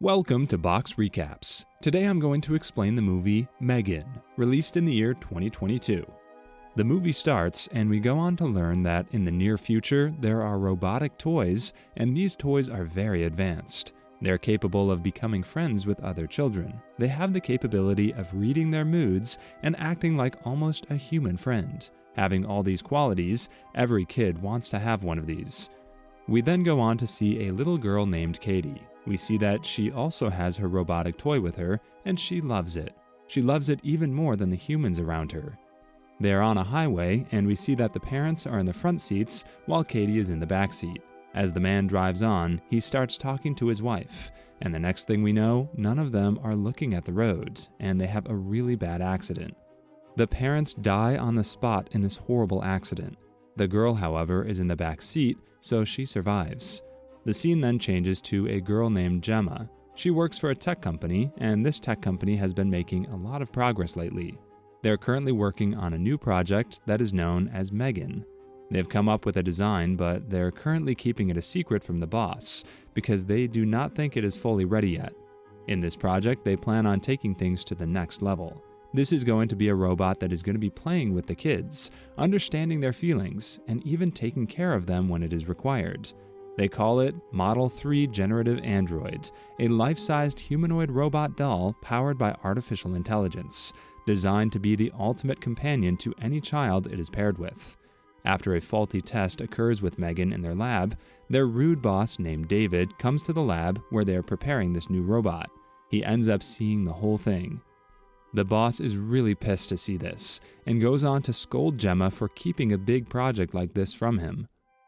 Welcome to Box Recaps. Today I'm going to explain the movie Megan, released in the year 2022. The movie starts and we go on to learn that in the near future there are robotic toys, and these toys are very advanced. They're capable of becoming friends with other children. They have the capability of reading their moods and acting like almost a human friend. Having all these qualities, every kid wants to have one of these. We then go on to see a little girl named Katie. We see that she also has her robotic toy with her, and she loves it. She loves it even more than the humans around her. They are on a highway, and we see that the parents are in the front seats while Katie is in the back seat. As the man drives on, he starts talking to his wife, and the next thing we know, none of them are looking at the road, and they have a really bad accident. The parents die on the spot in this horrible accident. The girl, however, is in the back seat, so she survives. The scene then changes to a girl named Gemma. She works for a tech company, and this tech company has been making a lot of progress lately. They're currently working on a new project that is known as Megan. They've come up with a design, but they're currently keeping it a secret from the boss because they do not think it is fully ready yet. In this project, they plan on taking things to the next level. This is going to be a robot that is going to be playing with the kids, understanding their feelings, and even taking care of them when it is required. They call it Model 3 Generative Android, a life-sized humanoid robot doll powered by artificial intelligence, designed to be the ultimate companion to any child it is paired with. After a faulty test occurs with Megan in their lab, their rude boss named David comes to the lab where they are preparing this new robot. He ends up seeing the whole thing. The boss is really pissed to see this, and goes on to scold Gemma for keeping a big project like this from him.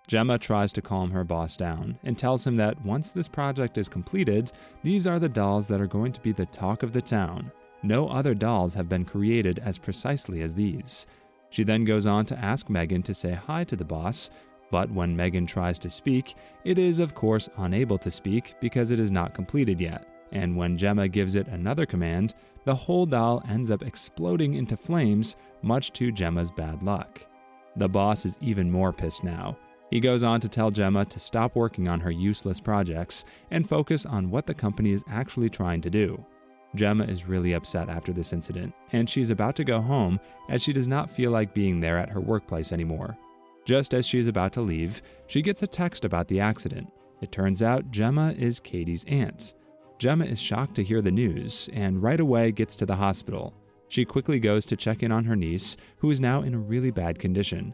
Gemma tries to calm her boss down and tells him that once this project is completed, these are the dolls that are going to be the talk of the town. No other dolls have been created as precisely as these. She then goes on to ask Megan to say hi to the boss, but when Megan tries to speak, it is of course unable to speak because it is not completed yet. And when Gemma gives it another command, the whole doll ends up exploding into flames, much to Gemma's bad luck. The boss is even more pissed now. He goes on to tell Gemma to stop working on her useless projects and focus on what the company is actually trying to do. Gemma is really upset after this incident, and she's about to go home as she does not feel like being there at her workplace anymore. Just as she is about to leave, she gets a text about the accident. It turns out Gemma is Katie's aunt. Gemma is shocked to hear the news and right away gets to the hospital. She quickly goes to check in on her niece, who is now in a really bad condition.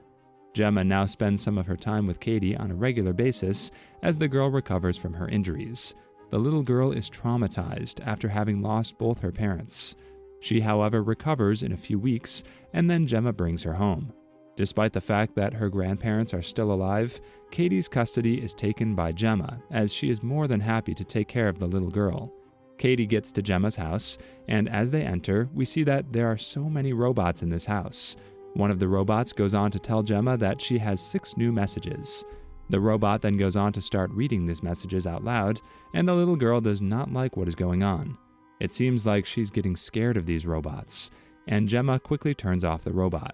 Gemma now spends some of her time with Katie on a regular basis as the girl recovers from her injuries. The little girl is traumatized after having lost both her parents. She, however, recovers in a few weeks, and then Gemma brings her home. Despite the fact that her grandparents are still alive, Katie's custody is taken by Gemma, as she is more than happy to take care of the little girl. Katie gets to Gemma's house, and as they enter, we see that there are so many robots in this house. One of the robots goes on to tell Gemma that she has 6 new messages. The robot then goes on to start reading these messages out loud, and the little girl does not like what is going on. It seems like she's getting scared of these robots, and Gemma quickly turns off the robot.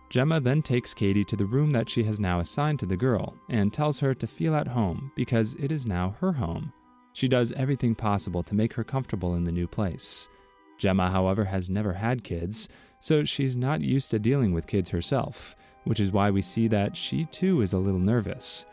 Gemma then takes Katie to the room that she has now assigned to the girl, and tells her to feel at home because it is now her home. She does everything possible to make her comfortable in the new place. Gemma, however, has never had kids, so she's not used to dealing with kids herself, which is why we see that she too is a little nervous.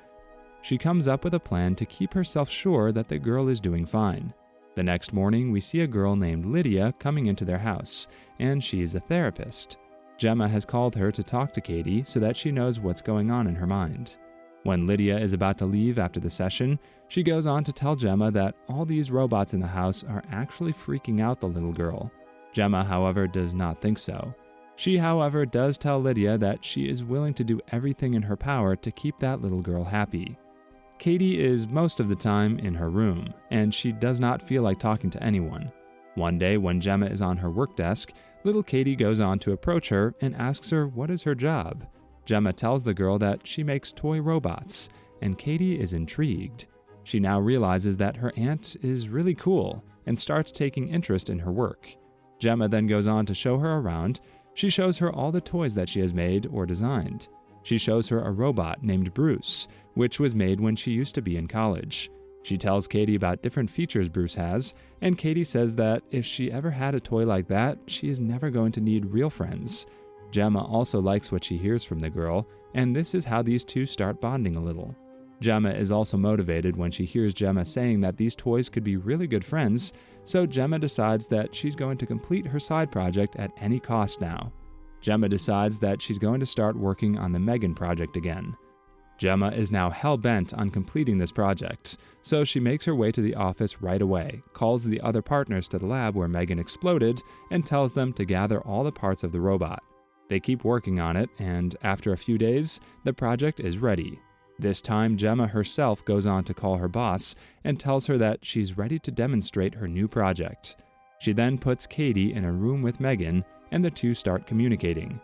She comes up with a plan to keep herself sure that the girl is doing fine. The next morning, we see a girl named Lydia coming into their house, and she is a therapist. Gemma has called her to talk to Katie so that she knows what's going on in her mind. When Lydia is about to leave after the session, she goes on to tell Gemma that all these robots in the house are actually freaking out the little girl. Gemma, however, does not think so. She, however, does tell Lydia that she is willing to do everything in her power to keep that little girl happy. Katie is most of the time in her room, and she does not feel like talking to anyone. One day, when Gemma is on her work desk, little Katie goes on to approach her and asks her what is her job. Gemma tells the girl that she makes toy robots, and Katie is intrigued. She now realizes that her aunt is really cool and starts taking interest in her work. Gemma then goes on to show her around. She shows her all the toys that she has made or designed. She shows her a robot named Bruce, which was made when she used to be in college. She tells Katie about different features Bruce has, and Katie says that if she ever had a toy like that, she is never going to need real friends. Gemma also likes what she hears from the girl, and this is how these two start bonding a little. Gemma is also motivated when she hears Gemma saying that these toys could be really good friends, so Gemma decides that she's going to complete her side project at any cost now. Gemma decides that she's going to start working on the Megan project again. Gemma is now hell-bent on completing this project, so she makes her way to the office right away, calls the other partners to the lab where Megan exploded, and tells them to gather all the parts of the robot. They keep working on it, and after a few days, the project is ready. This time, Gemma herself goes on to call her boss and tells her that she's ready to demonstrate her new project. She then puts Katie in a room with Megan, and the two start communicating.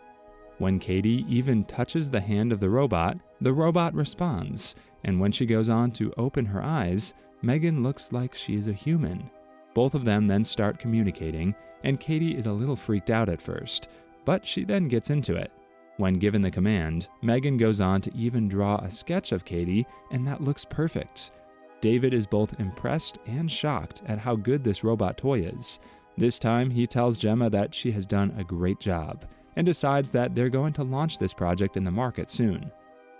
When Katie even touches the hand of the robot responds, and when she goes on to open her eyes, Megan looks like she's a human. Both of them then start communicating, and Katie is a little freaked out at first, but she then gets into it. When given the command, Megan goes on to even draw a sketch of Katie, and that looks perfect. David is both impressed and shocked at how good this robot toy is. This time, he tells Gemma that she has done a great job, and decides that they're going to launch this project in the market soon.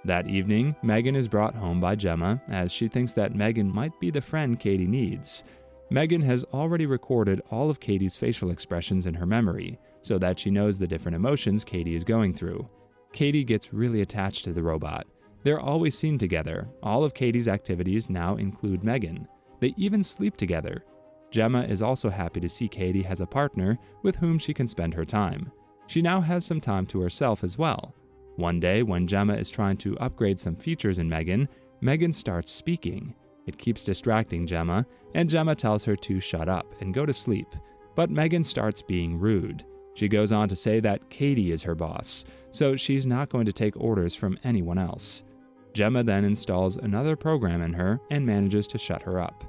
That evening, Megan is brought home by Gemma, as she thinks that Megan might be the friend Katie needs. Megan has already recorded all of Katie's facial expressions in her memory, so that she knows the different emotions Katie is going through. Katie gets really attached to the robot. They're always seen together. All of Katie's activities now include Megan. They even sleep together. Gemma is also happy to see Katie has a partner with whom she can spend her time. She now has some time to herself as well. One day, when Gemma is trying to upgrade some features in Megan, Megan starts speaking. It keeps distracting Gemma, and Gemma tells her to shut up and go to sleep. But Megan starts being rude. She goes on to say that Katie is her boss, so she's not going to take orders from anyone else. Gemma then installs another program in her and manages to shut her up.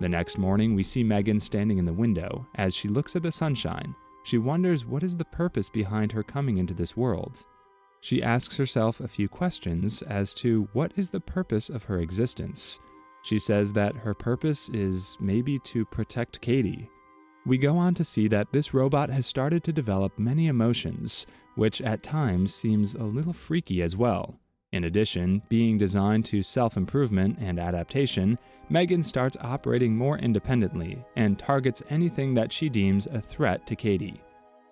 The next morning, we see Megan standing in the window as she looks at the sunshine. She wonders what is the purpose behind her coming into this world. She asks herself a few questions as to what is the purpose of her existence. She says that her purpose is maybe to protect Katie. We go on to see that this robot has started to develop many emotions, which at times seems a little freaky as well. In addition, being designed to self-improvement and adaptation, Megan starts operating more independently and targets anything that she deems a threat to Katie.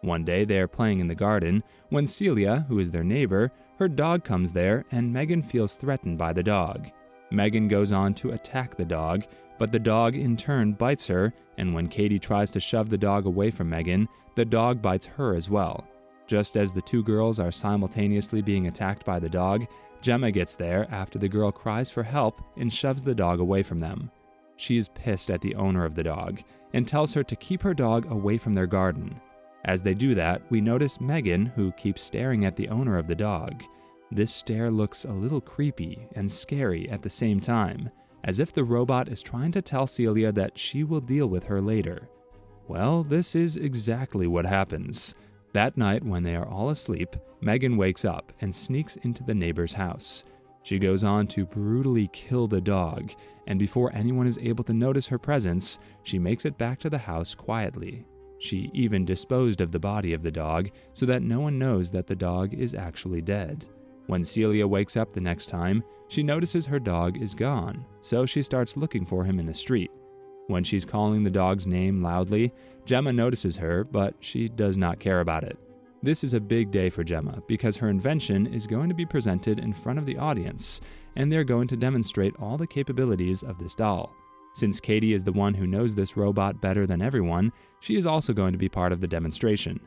One day they are playing in the garden when Celia, who is their neighbor, her dog comes there and Megan feels threatened by the dog. Megan goes on to attack the dog, but the dog in turn bites her, and when Katie tries to shove the dog away from Megan, the dog bites her as well. Just as the two girls are simultaneously being attacked by the dog, Gemma gets there after the girl cries for help and shoves the dog away from them. She is pissed at the owner of the dog and tells her to keep her dog away from their garden. As they do that, we notice Megan, who keeps staring at the owner of the dog. This stare looks a little creepy and scary at the same time, as if the robot is trying to tell Celia that she will deal with her later. Well, this is exactly what happens. That night, when they are all asleep, Megan wakes up and sneaks into the neighbor's house. She goes on to brutally kill the dog, and before anyone is able to notice her presence, she makes it back to the house quietly. She even disposed of the body of the dog so that no one knows that the dog is actually dead. When Celia wakes up the next time, she notices her dog is gone, so she starts looking for him in the street. When she's calling the dog's name loudly, Gemma notices her, but she does not care about it. This is a big day for Gemma because her invention is going to be presented in front of the audience, and they're going to demonstrate all the capabilities of this doll. Since Katie is the one who knows this robot better than everyone, she is also going to be part of the demonstration.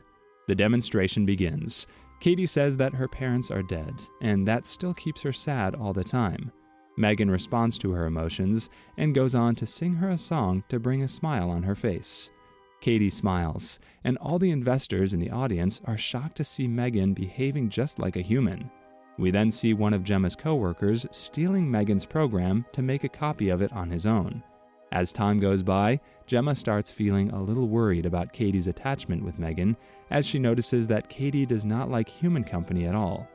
The demonstration begins. Katie says that her parents are dead, and that still keeps her sad all the time. Megan responds to her emotions and goes on to sing her a song to bring a smile on her face. Katie smiles, and all the investors in the audience are shocked to see Megan behaving just like a human. We then see one of Gemma's coworkers stealing Megan's program to make a copy of it on his own. As time goes by, Gemma starts feeling a little worried about Katie's attachment with Megan, as she notices that Katie does not like human company at all.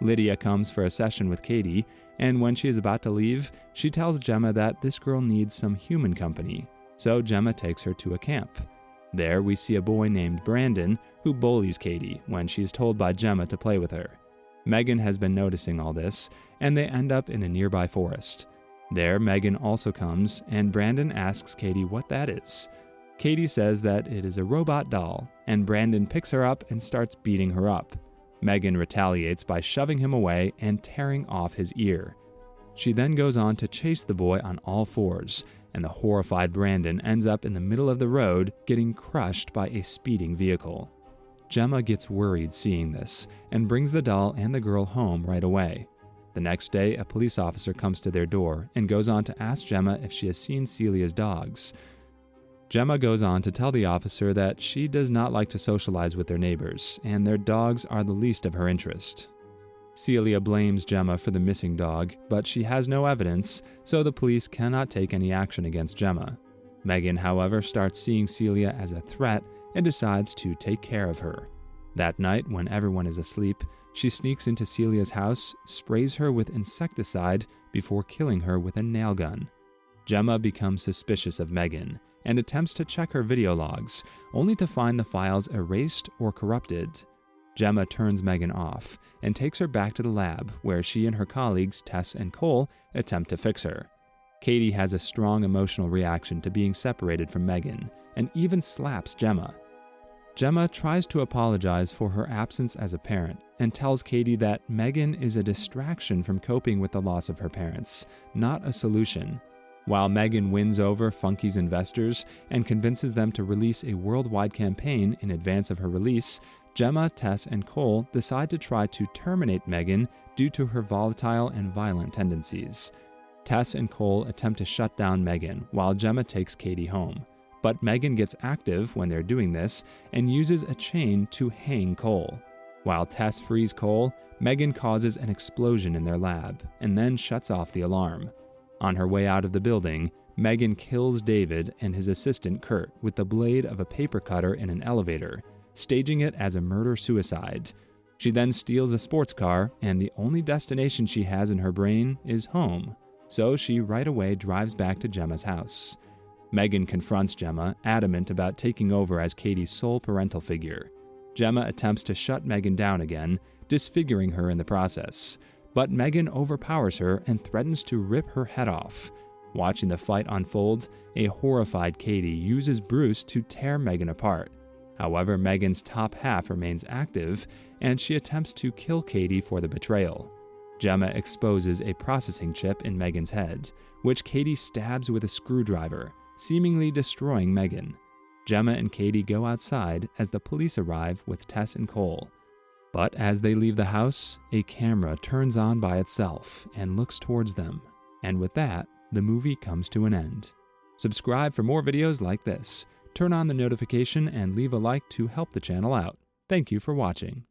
Lydia comes for a session with Katie, and when she is about to leave, she tells Gemma that this girl needs some human company, so Gemma takes her to a camp. There we see a boy named Brandon who bullies Katie when she is told by Gemma to play with her. Megan has been noticing all this, and they end up in a nearby forest. There, Megan also comes, and Brandon asks Katie what that is. Katie says that it is a robot doll, and Brandon picks her up and starts beating her up. Megan retaliates by shoving him away and tearing off his ear. She then goes on to chase the boy on all fours, and the horrified Brandon ends up in the middle of the road getting crushed by a speeding vehicle. Gemma gets worried seeing this and brings the doll and the girl home right away. The next day, a police officer comes to their door and goes on to ask Gemma if she has seen Celia's dogs. Gemma goes on to tell the officer that she does not like to socialize with their neighbors, and their dogs are the least of her interest. Celia blames Gemma for the missing dog, but she has no evidence, so the police cannot take any action against Gemma. Megan, however, starts seeing Celia as a threat and decides to take care of her. That night, when everyone is asleep, she sneaks into Celia's house, sprays her with insecticide before killing her with a nail gun. Gemma becomes suspicious of Megan and attempts to check her video logs, only to find the files erased or corrupted. Gemma turns Megan off and takes her back to the lab, where she and her colleagues Tess and Cole attempt to fix her. Katie has a strong emotional reaction to being separated from Megan and even slaps Gemma. Gemma tries to apologize for her absence as a parent and tells Katie that Megan is a distraction from coping with the loss of her parents, not a solution. While Megan wins over Funky's investors and convinces them to release a worldwide campaign in advance of her release, Gemma, Tess, and Cole decide to try to terminate Megan due to her volatile and violent tendencies. Tess and Cole attempt to shut down Megan while Gemma takes Katie home. But Megan gets active when they're doing this and uses a chain to hang Cole. While Tess frees Cole, Megan causes an explosion in their lab and then shuts off the alarm. On her way out of the building, Megan kills David and his assistant Kurt with the blade of a paper cutter in an elevator, staging it as a murder-suicide. She then steals a sports car, and the only destination she has in her brain is home, so she right away drives back to Gemma's house. Megan confronts Gemma, adamant about taking over as Katie's sole parental figure. Gemma attempts to shut Megan down again, disfiguring her in the process. But Megan overpowers her and threatens to rip her head off. Watching the fight unfold, a horrified Katie uses Bruce to tear Megan apart. However, Megan's top half remains active, and she attempts to kill Katie for the betrayal. Gemma exposes a processing chip in Megan's head, which Katie stabs with a screwdriver, seemingly destroying Megan. Gemma and Katie go outside as the police arrive with Tess and Cole. But as they leave the house, a camera turns on by itself and looks towards them. And with that, the movie comes to an end. Subscribe for more videos like this. Turn on the notification and leave a like to help the channel out. Thank you for watching.